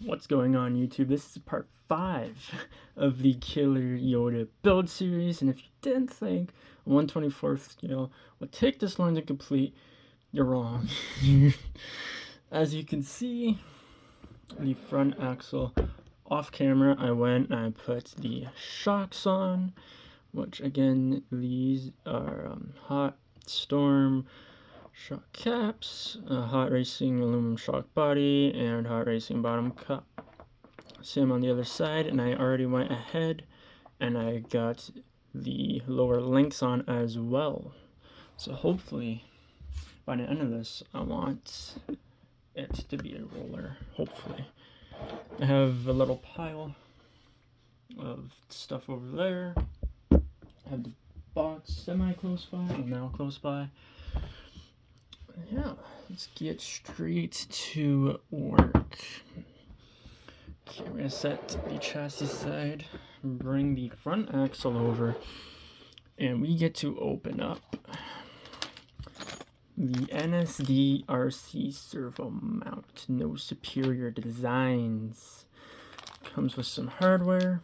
What's going on, YouTube? This is part 5 of the Killer Yoda build series, and if you didn't think 1/24th scale would take this long to complete, you're wrong. As you can see, the front axle off camera, I went and I put the shocks on, which again, these are Hot Storm shock caps, Hot Racing aluminum shock body, and Hot Racing bottom cup. Same on the other side, and I already went ahead and I got the lower links on as well. So hopefully by the end of this, I want it to be a roller, hopefully. I have a little pile of stuff over there. I have the box semi-close by, and now close by. Yeah, let's get straight to work. Okay, we're gonna set the chassis side, bring the front axle over, and we get to open up the NSD RC servo mount. No superior designs. Comes with some hardware,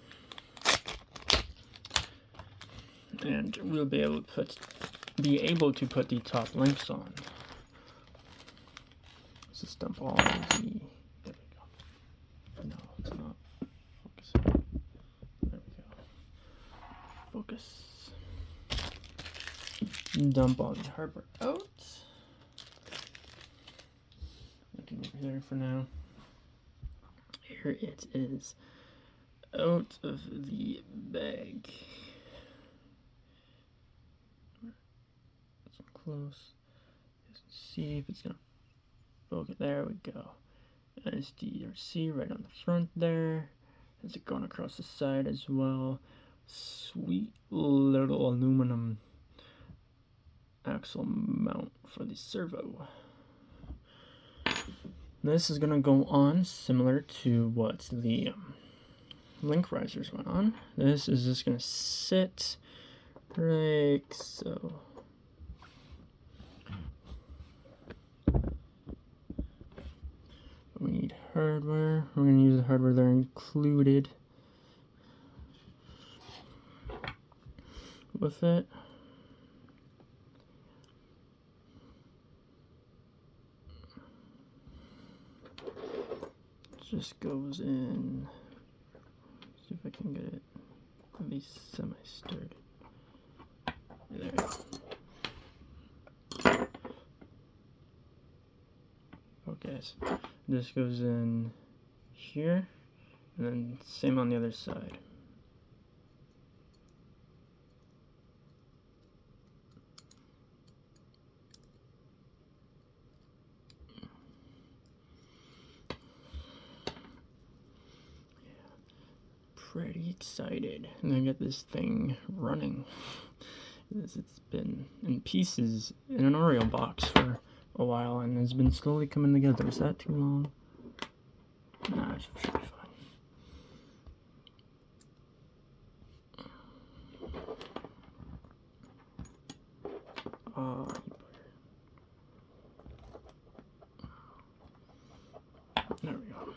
and we'll be able to put the top links on. Let's just dump all of the. There we go. No, it's not focusing. There we go. Focus. Dump all the hardware out. Looking over there for now. Here it is, out of the bag. It's close. Let's see if it's gonna focus. There we go. SDRC right on the front there. Is it going across the side as well? Sweet little aluminum axle mount for the servo. This is gonna go on similar to what the link risers went on. This is just gonna sit right so. We need hardware. We're gonna use the hardware there included with it. Just goes in. See if I can get it at least semi-sturdy. There. Okay, so this goes in here, and then same on the other side. Pretty excited and I get this thing running. It's been in pieces in an Oreo box for a while and it's been slowly coming together. Is that too long? Nah, it should be fine. There we go.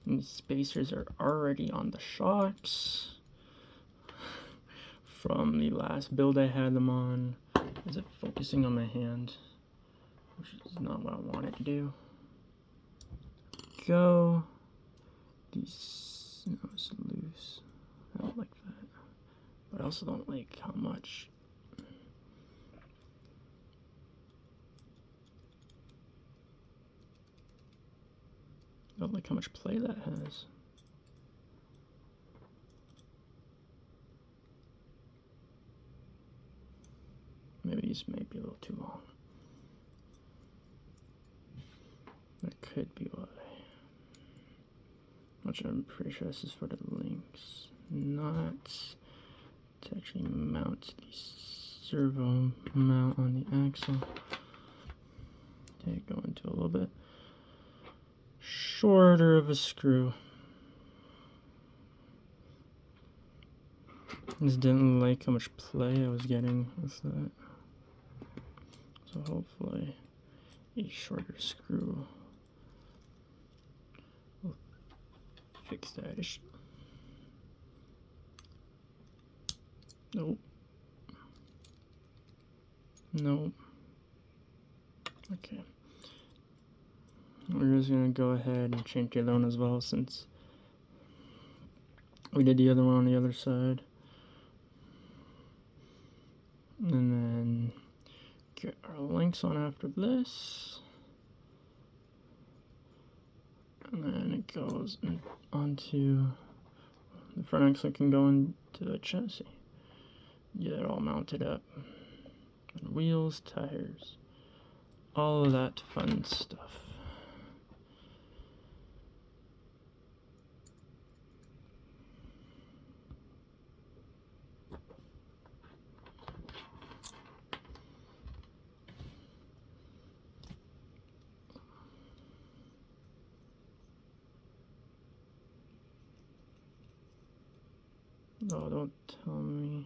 And the spacers are already on the shocks from the last build I had them on. Is it focusing on my hand? Which is not what I wanted to do. Go. These, no, it's loose. I don't like that. But I also don't like how much. I don't like how much play that has. Maybe these may be a little too long. That could be why. Which I'm pretty sure this is for the links, not to actually mount the servo mount on the axle. Okay, go into a little bit shorter of a screw. Just didn't like how much play I was getting with that. So so hopefully a shorter screw will fix that issue. Nope. Nope. Okay. We're just gonna go ahead and change the other one as well, since we did the other one on the other side. And then get our links on after this. And then it goes onto the front axle, can go into the chassis. Get it all mounted up. And wheels, tires, all of that fun stuff. No, don't tell me.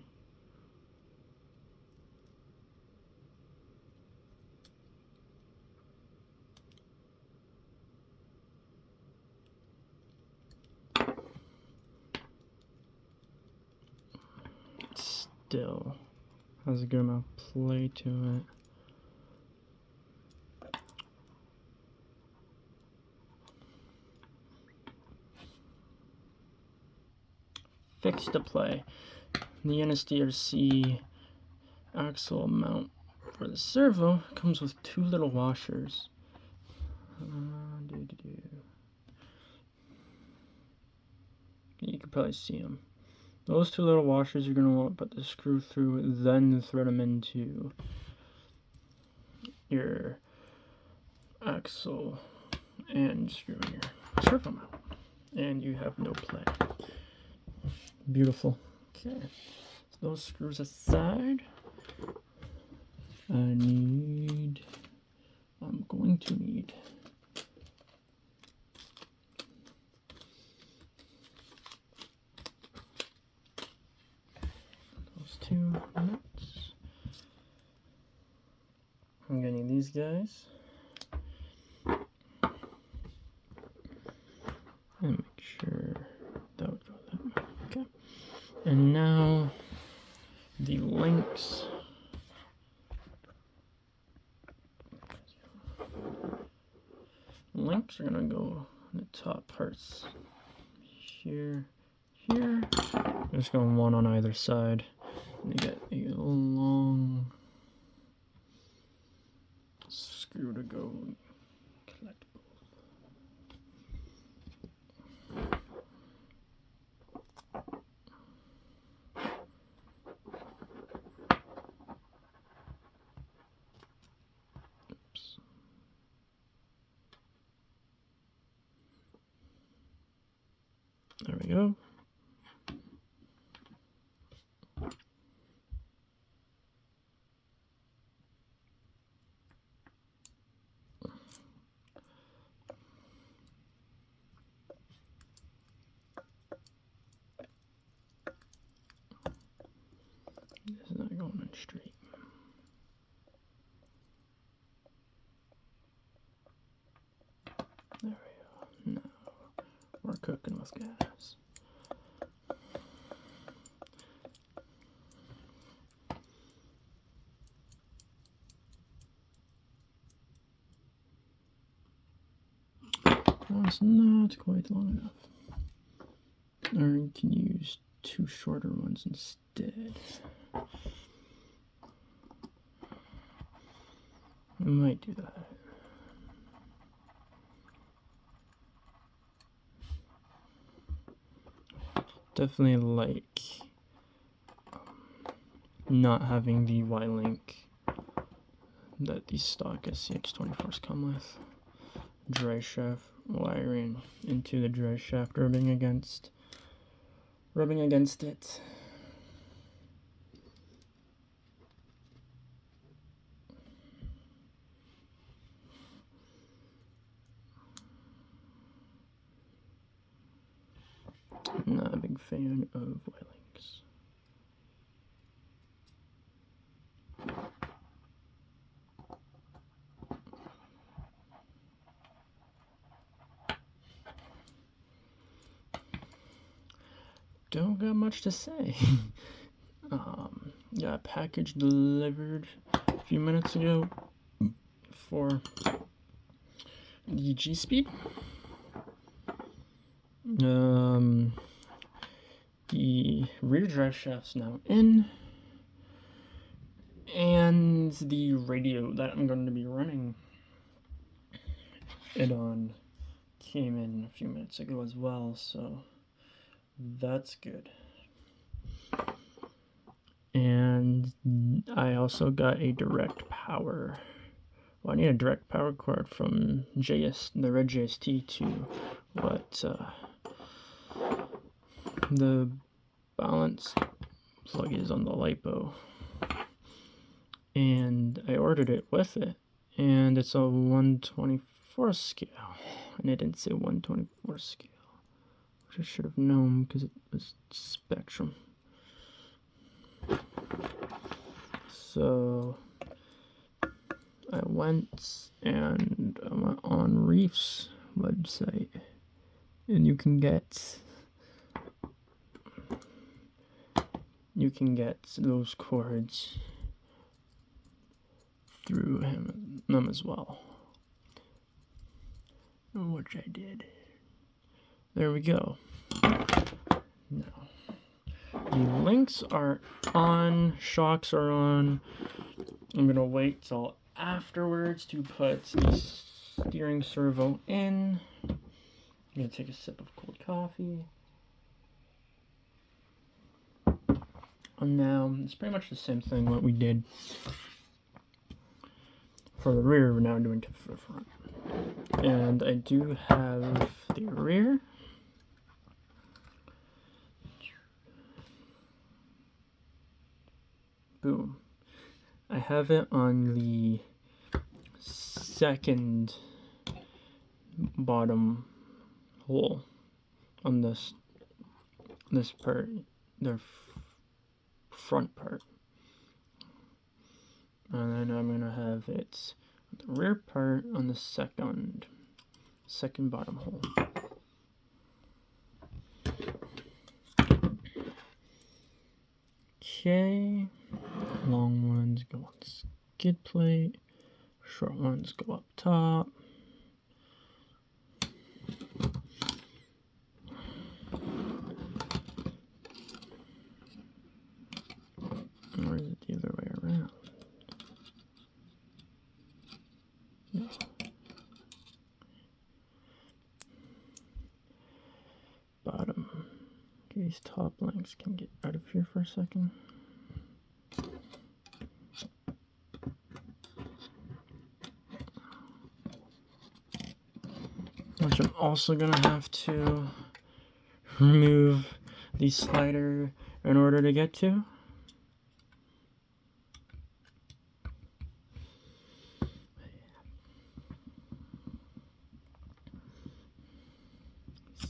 Still has a good amount of play to it. Fix to play. The NSDRC axle mount for the servo comes with two little washers. You can probably see them. Those two little washers you're going to want to put the screw through, then thread them into your axle and screw in your servo mount. And you have no play. Beautiful. Okay, so those screws aside, I'm going to need those two nuts. I'm gonna need these guys. And make sure that would go there. Okay. And now the links. Links are gonna go in the top parts here, here. I'm just going one on either side. And you get a long screw to go collect both. Oops. There we go. This is not going in straight. There we go. Now we're cooking with gas. That's not quite long enough. Or you can use two shorter ones instead. I might do that. Definitely like not having the Y-link that these stock SCX24s come with. Dry shaft wiring into the dry shaft, rubbing against it. I'm not a big fan of Y-links. don't got much to say. Got a package delivered a few minutes ago for the G-Speed. The rear drive shaft's now in, and the radio that I'm going to be running it on came in a few minutes ago as well, so that's good. And I also got a direct power. Well, I need a direct power cord from the red JST to what the balance plug is on the LiPo. And I ordered it with it, and it's a 1/24 scale, and it didn't say 1/24 scale, which I should have known because it was Spectrum. So I went on Reef's website, and you can get those cords through them as well, which I did. There we go. Now the links are on, shocks are on. I'm gonna wait till afterwards to put the steering servo in. I'm gonna take a sip of cold coffee. And now it's pretty much the same thing what we did for the rear. We're now doing to the front. And I do have the rear. Boom. I have it on the second bottom hole on this part, the front part. And then I'm gonna have it the rear part on the second bottom hole. Okay, long ones go on the skid plate, short ones go up top. Or is it the other way around? No. Bottom. Okay, these top links can get out of here for a second. Which I'm also gonna have to remove the slider in order to get to.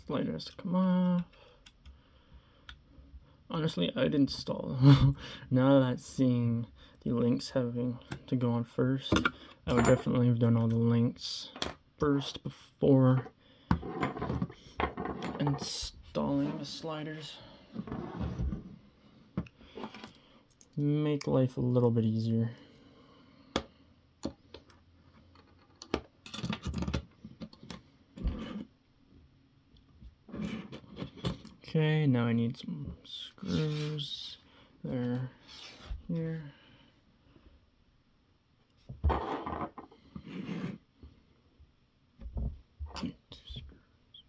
Sliders come off. Honestly, I'd install now that seeing the links having to go on first, I would definitely have done all the links first before installing the sliders. Make life a little bit easier. Okay, now I need some screws. There, here. Need 2 screws.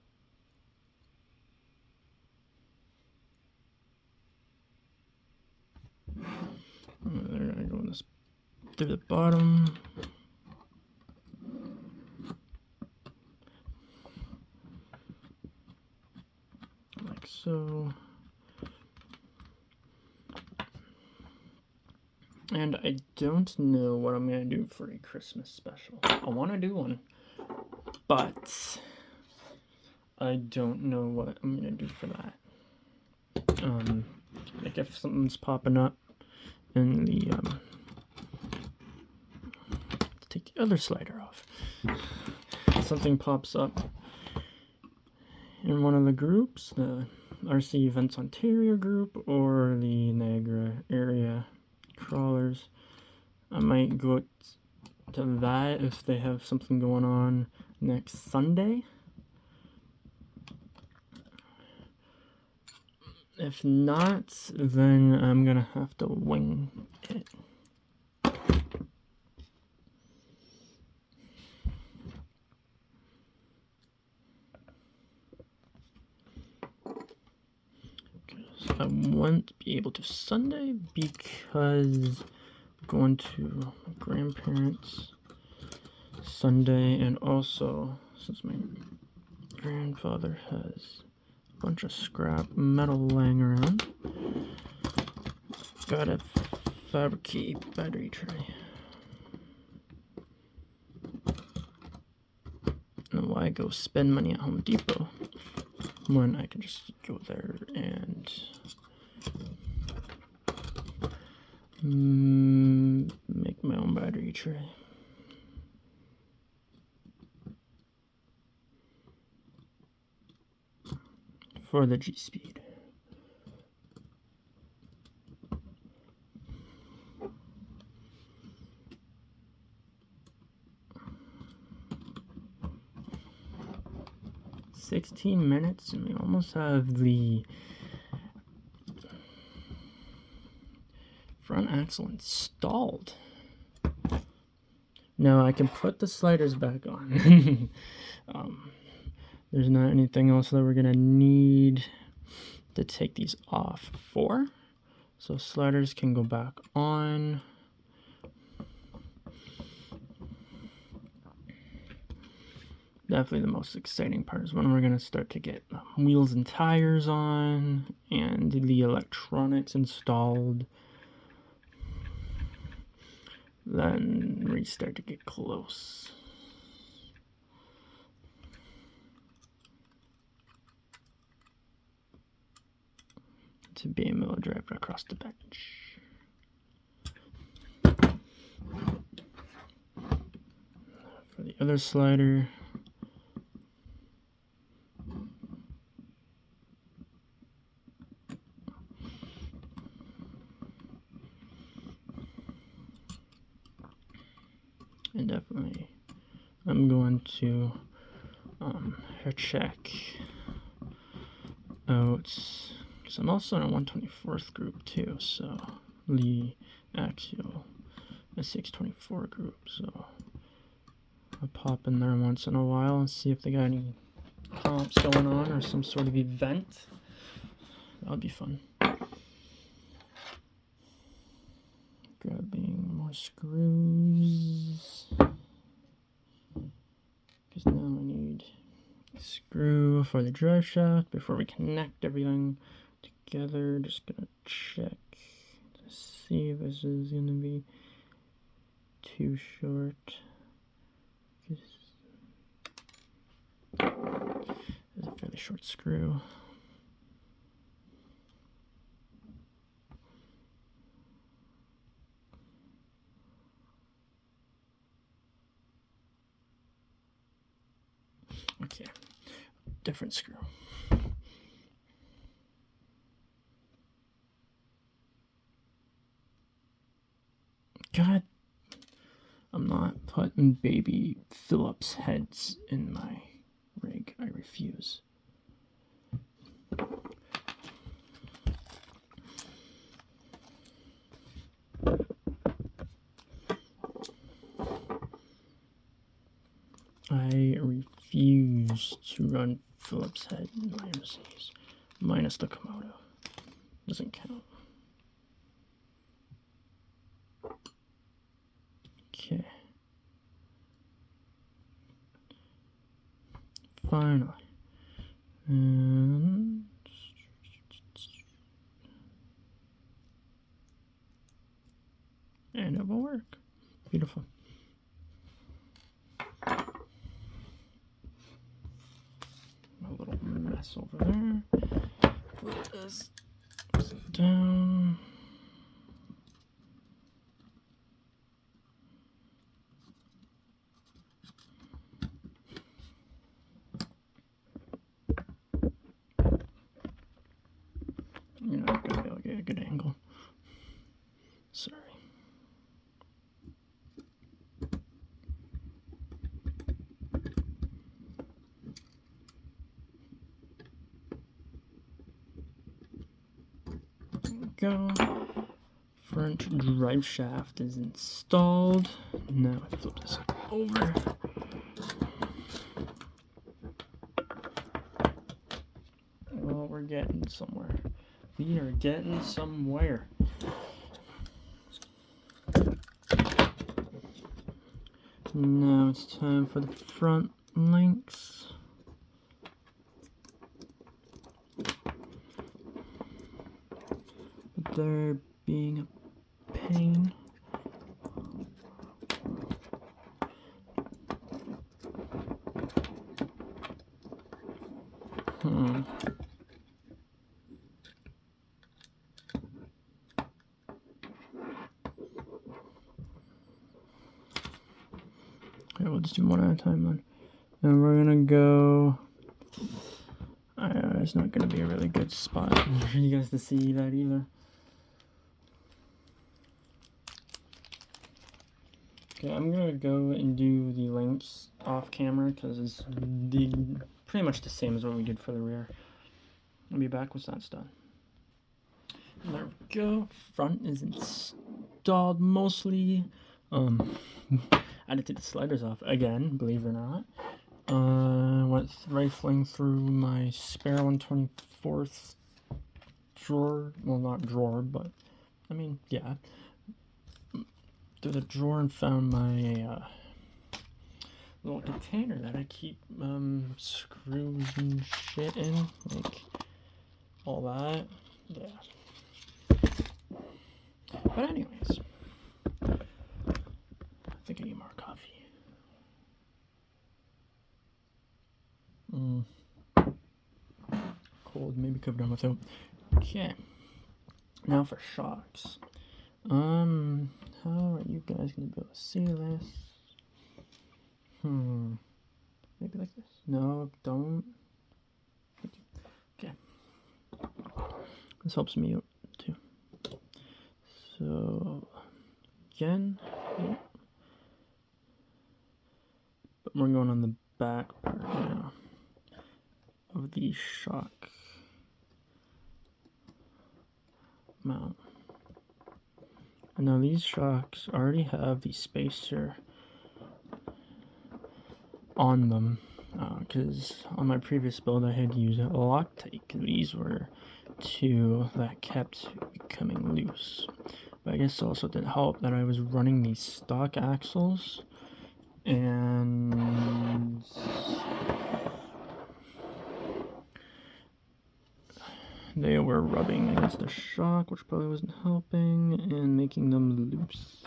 They're gonna go in this through the bottom. Like so. And I don't know what I'm gonna do for a Christmas special. I want to do one, but I don't know what I'm gonna do for that. Like if something's popping up in the take the other slider off. Something pops up in one of the groups, the RC Events Ontario group or the Niagara area crawlers. I might go to that if they have something going on next Sunday. If not, then I'm gonna have to wing it. So I won't be able to Sunday because I'm going to my grandparents Sunday, and also since my grandfather has a bunch of scrap metal laying around, gotta fabricate battery tray. And why go spend money at Home Depot when I can just go there and make my own battery tray. For the G-Speed. $16 and we almost have the front axle installed. Now I can put the sliders back on. There's not anything else that we're gonna need to take these off for. So sliders can go back on. Definitely the most exciting part is when we're gonna start to get wheels and tires on and the electronics installed. Then we start to get close. To being able to drive it across the bench. For the other slider, and definitely I'm going to check out, because I'm also in a 124th group too, so the axial S624 group, so I'll pop in there once in a while and see if they got any comps going on or some sort of event. That'll be fun. Grabbing more screws, because now I need a screw for the drive shaft before we connect everything together. Just gonna check to see if this is gonna be too short. It's a fairly short screw. Okay, different screw. God, I'm not putting baby Phillips heads in my rig. I refuse. I refuse to run Phillips head in my Mercedes, minus the Komodo. Doesn't count. Okay. Finally. And it will work. Beautiful. A little mess over there. Put this down. get a good angle. Sorry. There we go. Front drive shaft is installed. Now I flip this over. Well, we're getting somewhere. We are getting somewhere. Now it's time for the front links. But they're being a pain. Okay, we'll just do one at a time then. And we're gonna go. It's not gonna be a really good spot for you guys to see that either. Okay, I'm gonna go and do the links off camera because it's pretty much the same as what we did for the rear. I'll be back once that's done. And there we go. Front is installed mostly. I had to take the sliders off again, believe it or not. Went rifling through my spare 1/24th drawer. Well, not drawer, but I mean, yeah. Through the drawer and found my little container that I keep screws and shit in, like all that. Yeah. But anyways, I think I need more coffee. Cold, maybe could have done without. Okay. Now for shocks. How are you guys gonna be able to see this? Maybe like this. No, don't. Okay. This helps me out too. So again, but we're going on the back part now of the shock mount. And now these shocks already have the spacer on them because on my previous build I had to use a Loctite. These were two that kept becoming loose. But I guess also didn't help that I was running these stock axles and they were rubbing against the shock, which probably wasn't helping, and making them loose.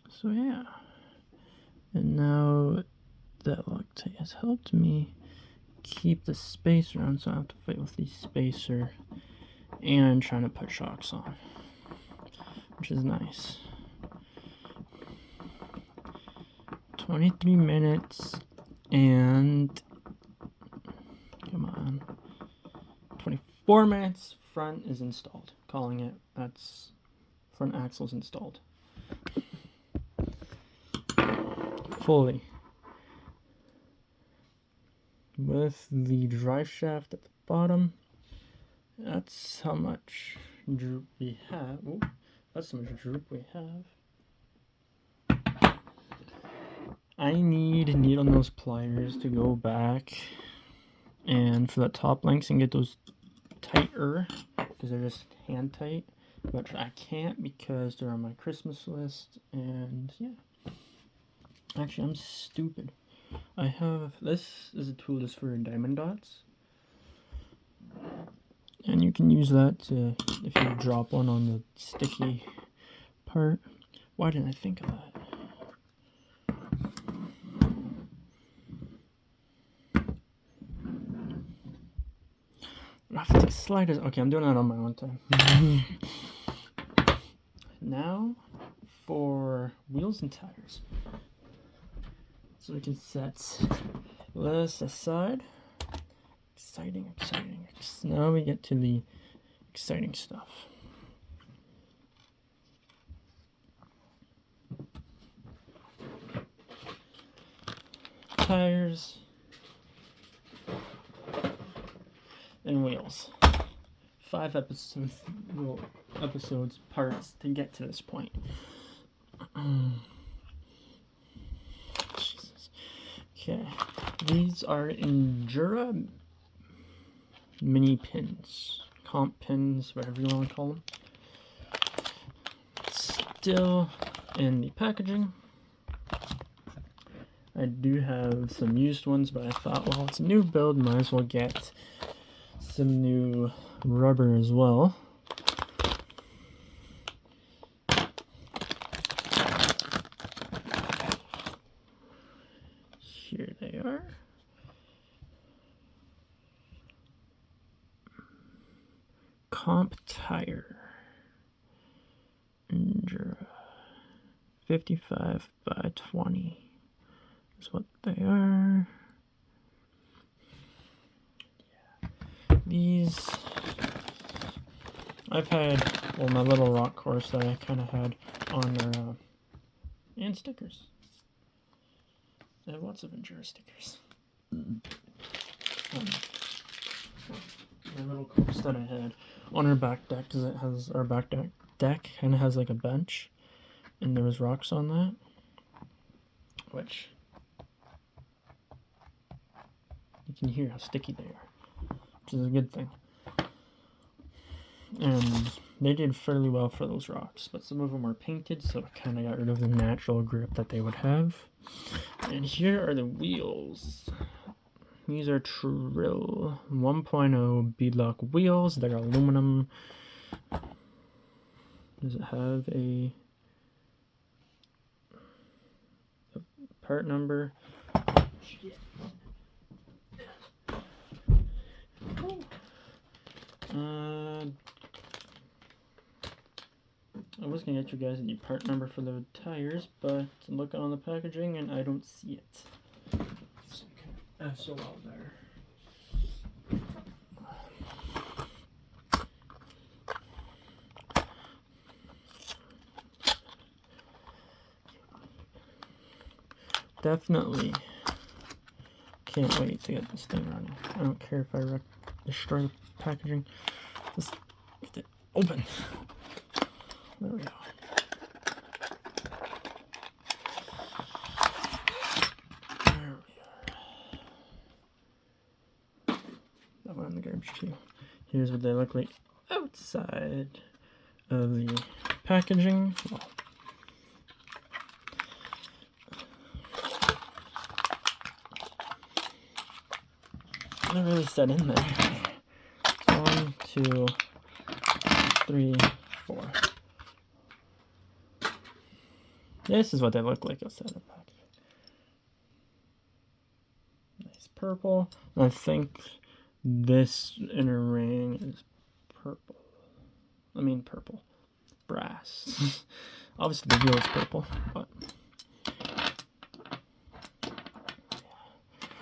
So yeah, and now that Loctite has helped me keep the spacer on, so I have to fight with the spacer and trying to put shocks on, which is nice. 23 minutes and come on, 24 minutes. Front is installed. Calling it. That's front axles installed fully with the drive shaft at the bottom. That's how much droop we have. Ooh, that's how much droop we have. I need needle nose pliers to go back and for the top links and get those tighter because they're just hand tight, but I can't because they're on my Christmas list. And yeah, actually I'm stupid. I have this is a tool just for diamond dots, and you can use that to if you drop one on the sticky part. Why didn't I think of that? I have to take sliders. Okay, I'm doing that on my own time. Now for wheels and tires. So we can set this aside. Exciting. Now we get to the exciting stuff. Tires and wheels. 5 episodes, parts to get to this point. Jesus. Okay, these are Endura mini pins, comp pins, whatever you want to call them. Still in the packaging. I do have some used ones, but I thought, well, it's a new build, might as well get some new rubber as well. Here they are. Comp tire. Endura 55/20 is what they are. Yeah. These I've had, well, my little rock course that I kind of had on there, and stickers. I have lots of Endura stickers. My little course that I had on our back deck, because it has our back deck kind of has like a bench, and there was rocks on that, which you can hear how sticky they are, which is a good thing. And they did fairly well for those rocks, but some of them were painted, so it kind of got rid of the natural grip that they would have. And here are the wheels. These are Trill 1.0 beadlock wheels. They're aluminum. Does it have a part number? I was gonna get you guys the part number for the tires, but I'm looking on the packaging and I don't see it. So out there. Definitely can't wait to get this thing running. I don't care if I destroy the packaging. Just get it open. There we go. There we are. That went in the garbage too. Here's what they look like outside of the packaging. Well, they're really set in there. 1, 2, 3, 4. This is what they look like outside of the packaging. Nice purple. I think this inner ring is purple. I mean purple. Brass. Obviously the wheel is purple, but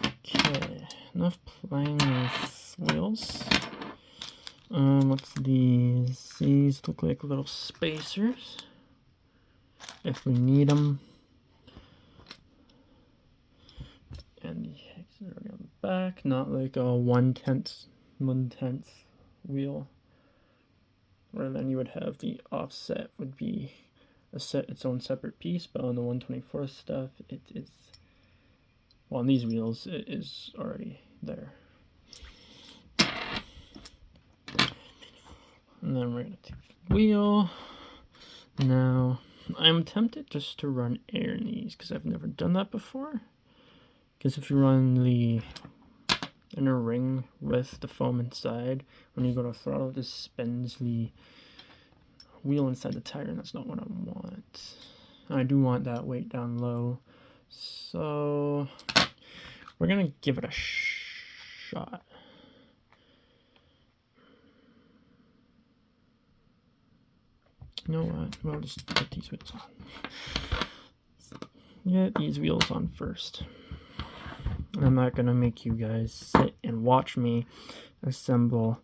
okay. Enough playing with wheels. What's these? These look like little spacers, if we need them. And the hex are on the back, not like a 1/10 wheel, where then you would have the offset would be its own separate piece, but on the 1/24 stuff, it is, well, on these wheels, it is already there. And then we're going to take the wheel. Now, I'm tempted just to run air in these, because I've never done that before. Because if you run the inner ring with the foam inside, when you go to throttle, it just spins the wheel inside the tire, and that's not what I want. I do want that weight down low. So, we're going to give it a shot. You know what? We'll just put these wheels on. get these wheels on first. And I'm not gonna make you guys sit and watch me assemble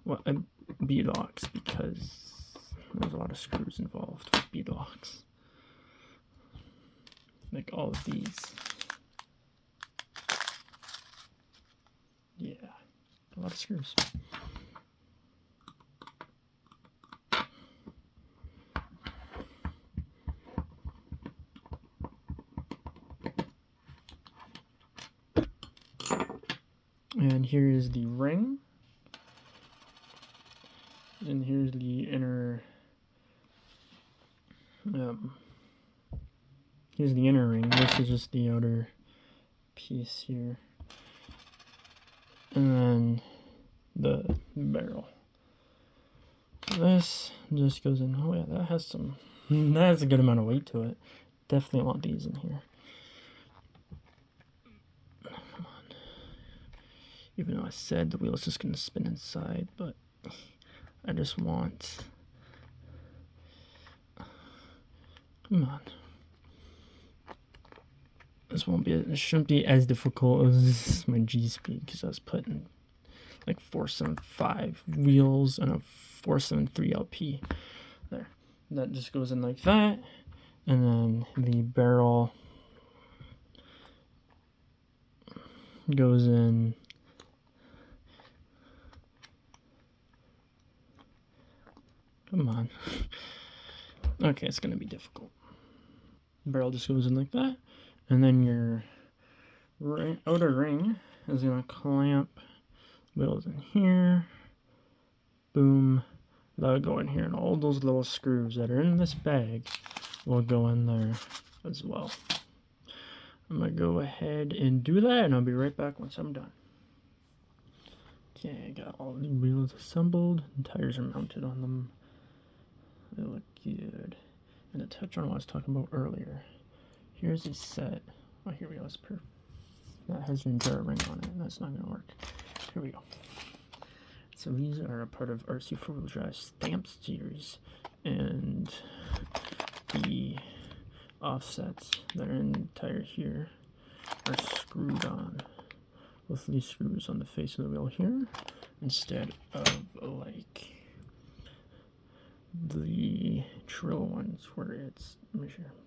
beadlocks because there's a lot of screws involved with beadlocks. Like all of these. Yeah, a lot of screws. And here is the ring. And here's the inner here's the inner ring. This is just the outer piece here. And then the barrel. This just goes in. Oh yeah, that has a good amount of weight to it. Definitely want these in here. Come on. Even though I said the wheel is just gonna spin inside, but I just want. Come on. This shouldn't be as difficult as my G-Speed because I was putting like 475 wheels and a 473 LP there. That just goes in like that, and then the barrel goes in come on. Okay, it's gonna be difficult. The barrel just goes in like that, and then your outer ring is gonna clamp wheels in here. Boom. That'll go in here, and all those little screws that are in this bag will go in there as well. I'm gonna go ahead and do that, and I'll be right back once I'm done. Okay, I got all the wheels assembled, and tires are mounted on them. They look good. And to touch on what I was talking about earlier, here's a set. Oh, here we go. It's perfect. That has your Endura ring on it, and that's not gonna work. Here we go. So these are a part of RC 4-wheel drive stamp series, and the offsets that are in the tire here are screwed on with these screws on the face of the wheel here, instead of like the Trill ones where it's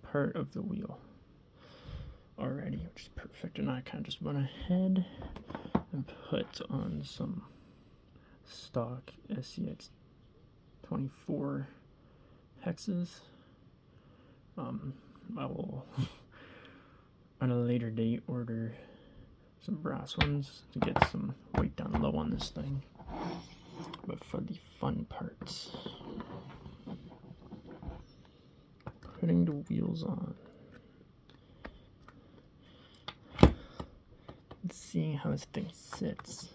part of the wheel already, which is perfect. And I kind of just went ahead and put on some stock SCX 24 hexes. I will on a later date order some brass ones to get some weight down low on this thing. But for the fun parts, putting the wheels on and seeing how this thing sits.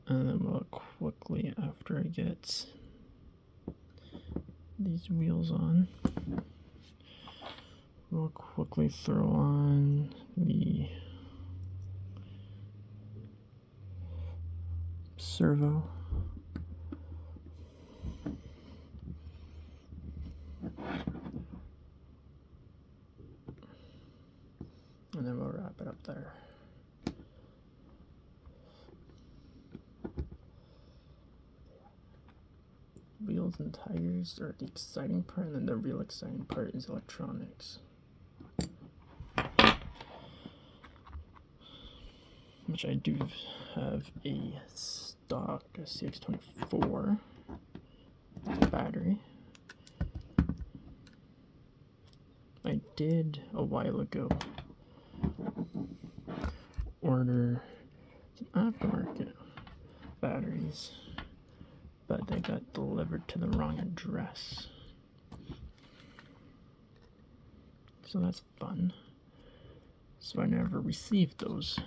And then we'll quickly, after I get these wheels on, we'll quickly throw on the servo. And then we'll wrap it up there. Wheels and tires are the exciting part, and then the real exciting part is electronics. Which I do have a stock CX24 battery. I did a while ago order some aftermarket batteries, but they got delivered to the wrong address. So that's fun. So I never received those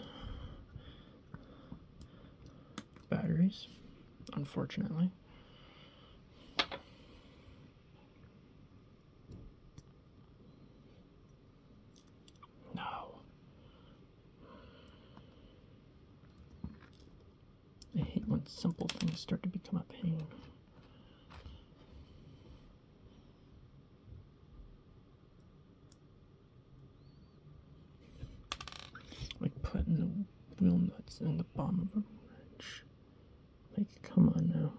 batteries, unfortunately. No. I hate when simple things start to become a pain. and the wheel nuts and the bottom of a wrench. Like, come on now.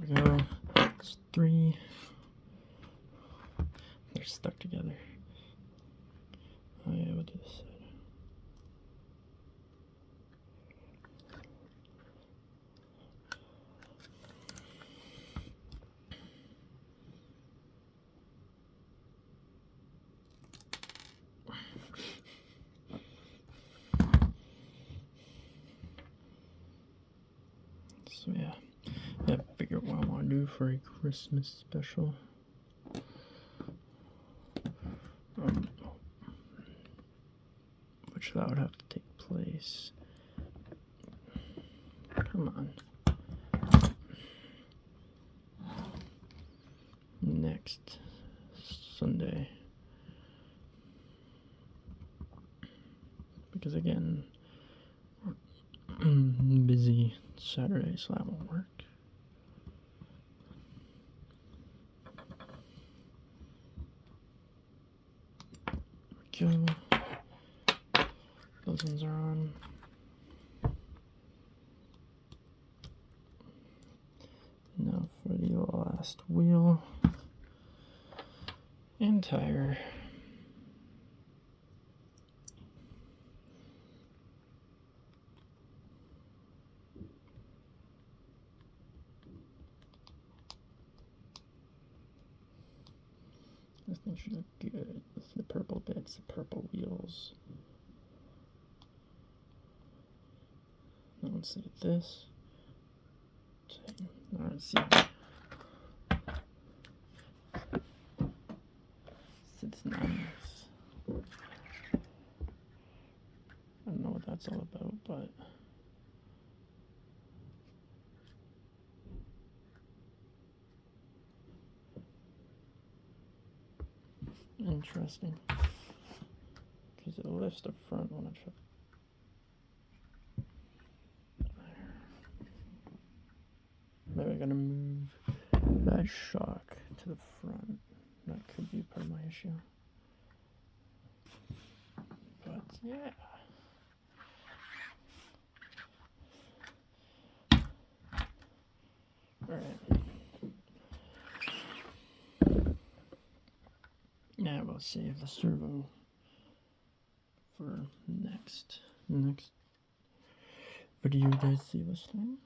There we go. It's 3. They're stuck together. Oh yeah, we'll do this side. So yeah, I figure what I want to do for a Christmas special. Which that would have to take place. Come on. Next Sunday. Because again, busy Saturday, so that won't work. There we go. Those ones are on. Now for the last wheel and tire. This thing should look good. The purple bits, the purple wheels. Now let's see this. Now let's see. It's nice. I don't know what that's all about, but interesting. Because it lifts the front when I try. Maybe I'm gonna move that shock to the front. That could be part of my issue. But yeah. Alright. Now we'll save the servo for next video you guys see this time.